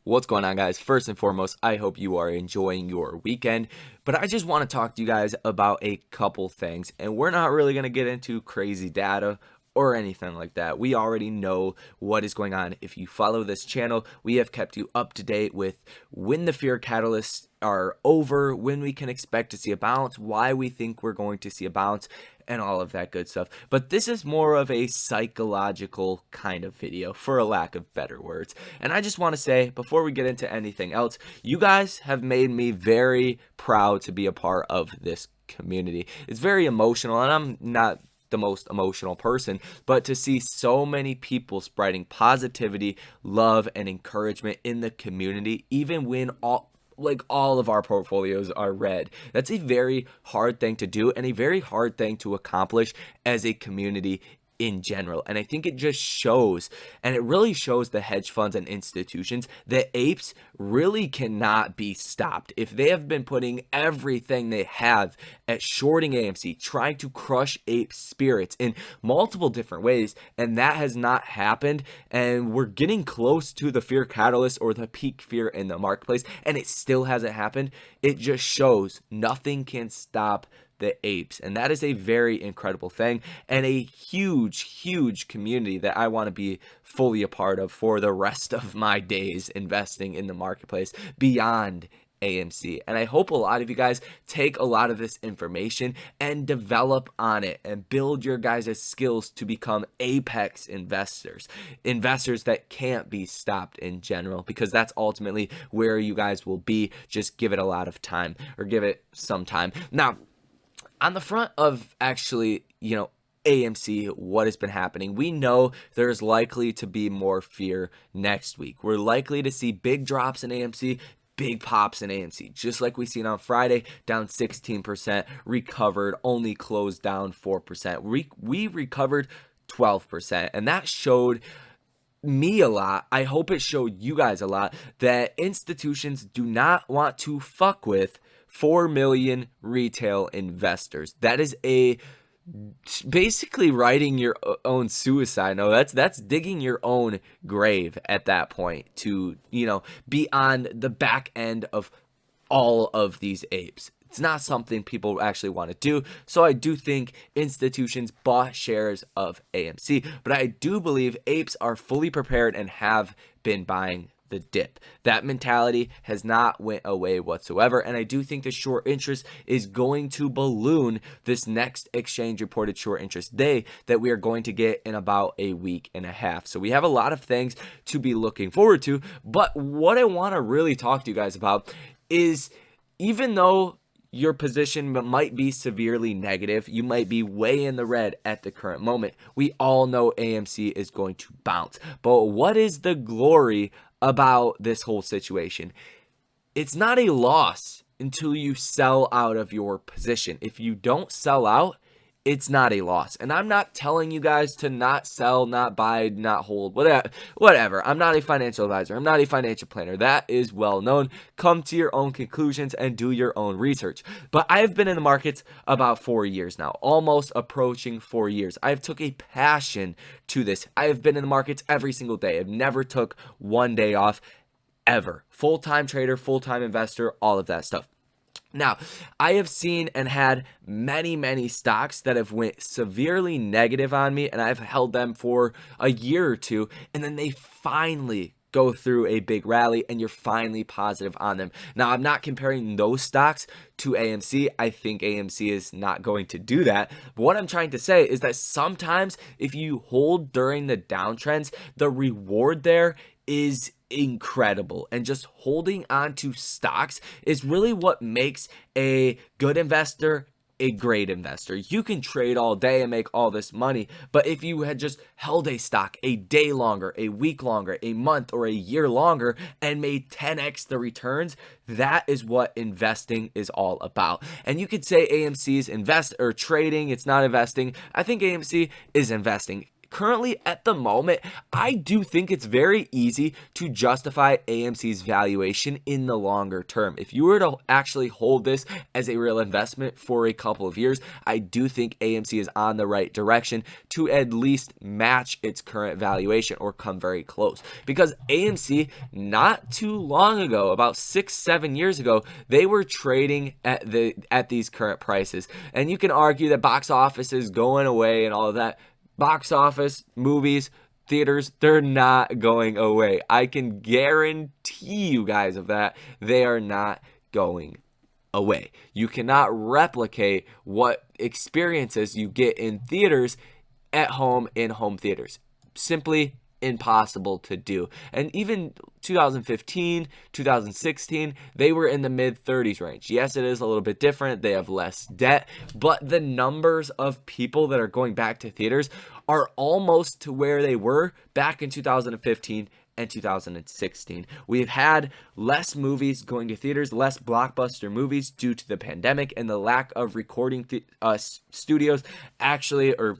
What's going on, guys? First and foremost, I hope you are enjoying your weekend, but I just want to talk to you guys about a couple things, and we're not really going to get into crazy data or anything like that. We already know what is going on. If you follow this channel, we have kept you up to date with when the fear catalysts are over, when we can expect to see a bounce, why we think we're going to see a bounce, and all of that good stuff. But this is more of a psychological kind of video, for a lack of better words. And I just want to say, before we get into anything else, you guys have made me very proud to be a part of this community. It's very emotional, and I'm not the most emotional person, but to see so many people spreading positivity, love, and encouragement in the community, even when all of our portfolios are red. That's a very hard thing to do and a very hard thing to accomplish as a community in general. And I think it just shows, and it really shows the hedge funds and institutions that APES really cannot be stopped. If they have been putting everything they have at shorting AMC, trying to crush APES spirits in multiple different ways, and that has not happened, and we're getting close to the fear catalyst or the peak fear in the marketplace, and it still hasn't happened, it just shows nothing can stop the APES, and that is a very incredible thing and a huge community that I want to be fully a part of for the rest of my days investing in the marketplace beyond AMC. And I hope a lot of you guys take a lot of this information and develop on it and build your guys' skills to become apex investors that can't be stopped in general, because that's ultimately where you guys will be. Just give it a lot of time, or give it some time. Now, on the front of actually, AMC, what has been happening, we know there's likely to be more fear next week. We're likely to see big drops in AMC, big pops in AMC, just like we seen on Friday, down 16%, recovered, only closed down 4%. We recovered 12%, and that showed me a lot. I hope it showed you guys a lot that institutions do not want to fuck with 4 million retail investors. That is basically writing your own suicide. No, that's digging your own grave at that point, to be on the back end of all of these apes. It's not something people actually want to do. So I do think institutions bought shares of AMC, but I do believe apes are fully prepared and have been buying the dip. That mentality has not went away whatsoever, and I do think the short interest is going to balloon this next exchange reported short interest day that we are going to get in about a week and a half. So we have a lot of things to be looking forward to, but what I want to really talk to you guys about is, even though your position might be severely negative, you might be way in the red at the current moment, we all know AMC is going to bounce. But what is the glory about this whole situation? It's not a loss until you sell out of your position. If you don't sell out, it's not a loss. And I'm not telling you guys to not sell, not buy, not hold, whatever. I'm not a financial advisor. I'm not a financial planner. That is well known. Come to your own conclusions and do your own research. But I've been in the markets about 4 years now, almost approaching 4 years. I've took a passion to this. I have been in the markets every single day. I've never took one day off, ever. Full-time trader, full-time investor, all of that stuff. Now, I have seen and had many stocks that have went severely negative on me, and I've held them for a year or two, and then they finally go through a big rally and you're finally positive on them. Now, I'm not comparing those stocks to AMC. I think AMC is not going to do that. But what I'm trying to say is that sometimes if you hold during the downtrends, the reward there is incredible, and just holding on to stocks is really what makes a good investor a great investor. You can trade all day and make all this money, but if you had just held a stock a day longer, a week longer, a month, or a year longer and made 10x the returns, that is what investing is all about. And you could say AMC is trading, it's not investing. I think AMC is investing. currently at the moment, I do think it's very easy to justify AMC's valuation in the longer term. If you were to actually hold this as a real investment for a couple of years, I do think AMC is on the right direction to at least match its current valuation or come very close. Because AMC, not too long ago, about 6-7 years ago, they were trading at these current prices. And you can argue that box office is going away and all of that. Box office, movies, theaters, they're not going away. I can guarantee you guys of that. They are not going away. You cannot replicate what experiences you get in theaters at home in home theaters. Simply impossible to do. And even 2015, 2016, they were in the mid 30s range. Yes, it is a little bit different. They have less debt, but the numbers of people that are going back to theaters are almost to where they were back in 2015 and 2016. We've had less movies going to theaters, less blockbuster movies due to the pandemic and the lack of recording studios actually, or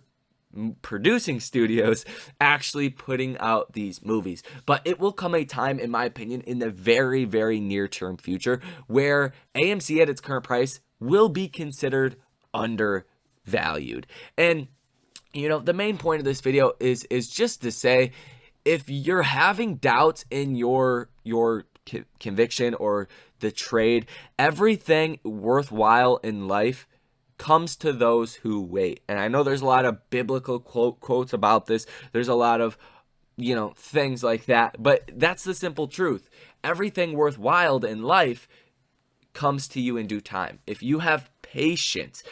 producing studios actually putting out these movies. But it will come a time, in my opinion, in the very, very near term future where AMC at its current price will be considered undervalued. And you know, the main point of this video is just to say, if you're having doubts in your conviction or the trade, everything worthwhile in life comes to those who wait. And I know there's a lot of biblical quotes about this. There's a lot of, you know, things like that. But that's the simple truth. Everything worthwhile in life comes to you in due time. If you have patience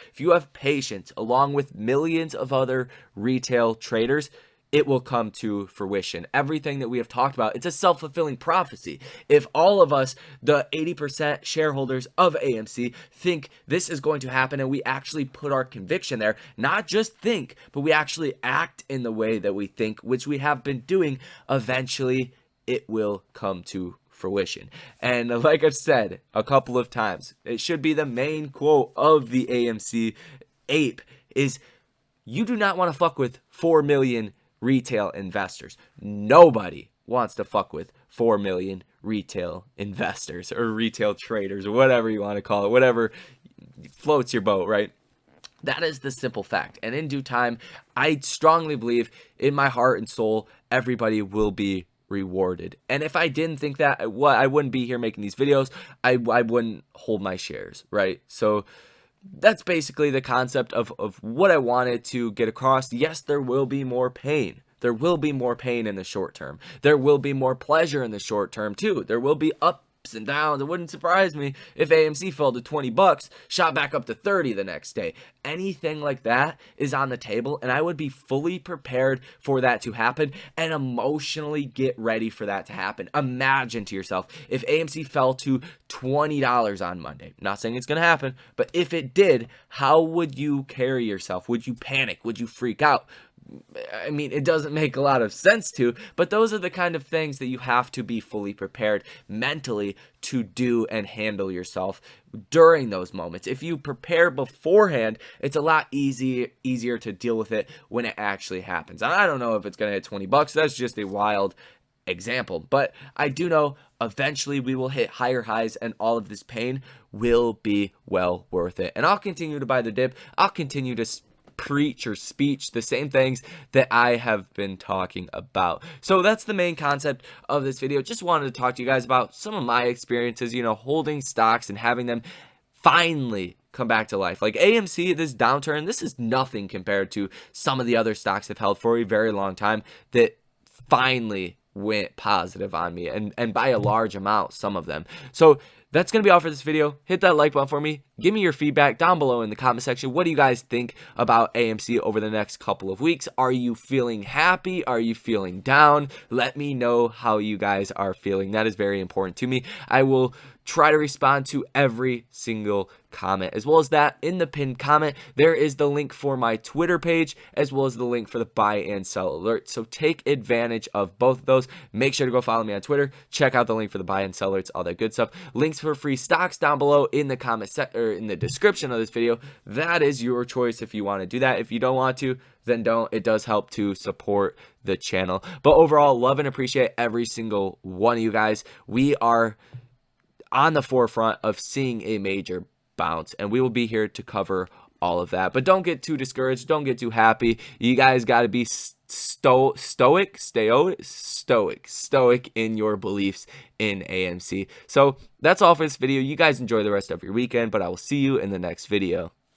along with millions of other retail traders, it will come to fruition. Everything that we have talked about, it's a self-fulfilling prophecy. If all of us, the 80% shareholders of AMC, think this is going to happen and we actually put our conviction there, not just think, but we actually act in the way that we think, which we have been doing, eventually it will come to fruition. And like I've said a couple of times, it should be the main quote of the AMC ape is, you do not want to fuck with 4 million retail investors. Nobody wants to fuck with 4 million retail investors or retail traders or whatever you want to call it, whatever floats your boat, right? That is the simple fact. And in due time, I strongly believe in my heart and soul, everybody will be rewarded. And if I didn't think that, I wouldn't be here making these videos. I wouldn't hold my shares, right? So that's basically the concept of what I wanted to get across. Yes, there will be more pain. There will be more pain in the short term. There will be more pleasure in the short term too. There will be ups and downs. It wouldn't surprise me if AMC fell to $20, shot back up to 30 the next day. Anything like that is on the table, and I would be fully prepared for that to happen and emotionally get ready for that to happen. Imagine to yourself if AMC fell to $20 on Monday. Not saying it's going to happen, but if it did, how would you carry yourself? Would you panic? Would you freak out? I mean, it doesn't make a lot of sense to, but those are the kind of things that you have to be fully prepared mentally to do and handle yourself during those moments. If you prepare beforehand, it's a lot easier to deal with it when it actually happens. And I don't know if it's going to hit $20. That's just a wild example, but I do know eventually we will hit higher highs and all of this pain will be well worth it. And I'll continue to buy the dip. I'll continue to preach or speech the same things that I have been talking about. So that's the main concept of this video. Just wanted to talk to you guys about some of my experiences, you know, holding stocks and having them finally come back to life. Like AMC, this downturn, this is nothing compared to some of the other stocks I've held for a very long time that finally went positive on me, and by a large amount, some of them. So that's going to be all for this video. Hit that like button for me. Give me your feedback down below in the comment section. What do you guys think about AMC over the next couple of weeks? Are you feeling happy? Are you feeling down? Let me know how you guys are feeling. That is very important to me. I will try to respond to every single comment. As well as that, in the pinned comment, there is the link for my Twitter page, as well as the link for the buy and sell alert. So take advantage of both of those. Make sure to go follow me on Twitter. Check out the link for the buy and sell alerts, all that good stuff. Links links for free stocks down below in the or in the description of this video. That is your choice if you want to do that. If you don't want to, then don't. It does help to support the channel. But overall, love and appreciate every single one of you guys. We are on the forefront of seeing a major bounce, and we will be here to cover all of that. But don't get too discouraged. Don't get too happy. You guys got to be stoic in your beliefs in AMC. So that's all for this video. You guys enjoy the rest of your weekend, but I will see you in the next video.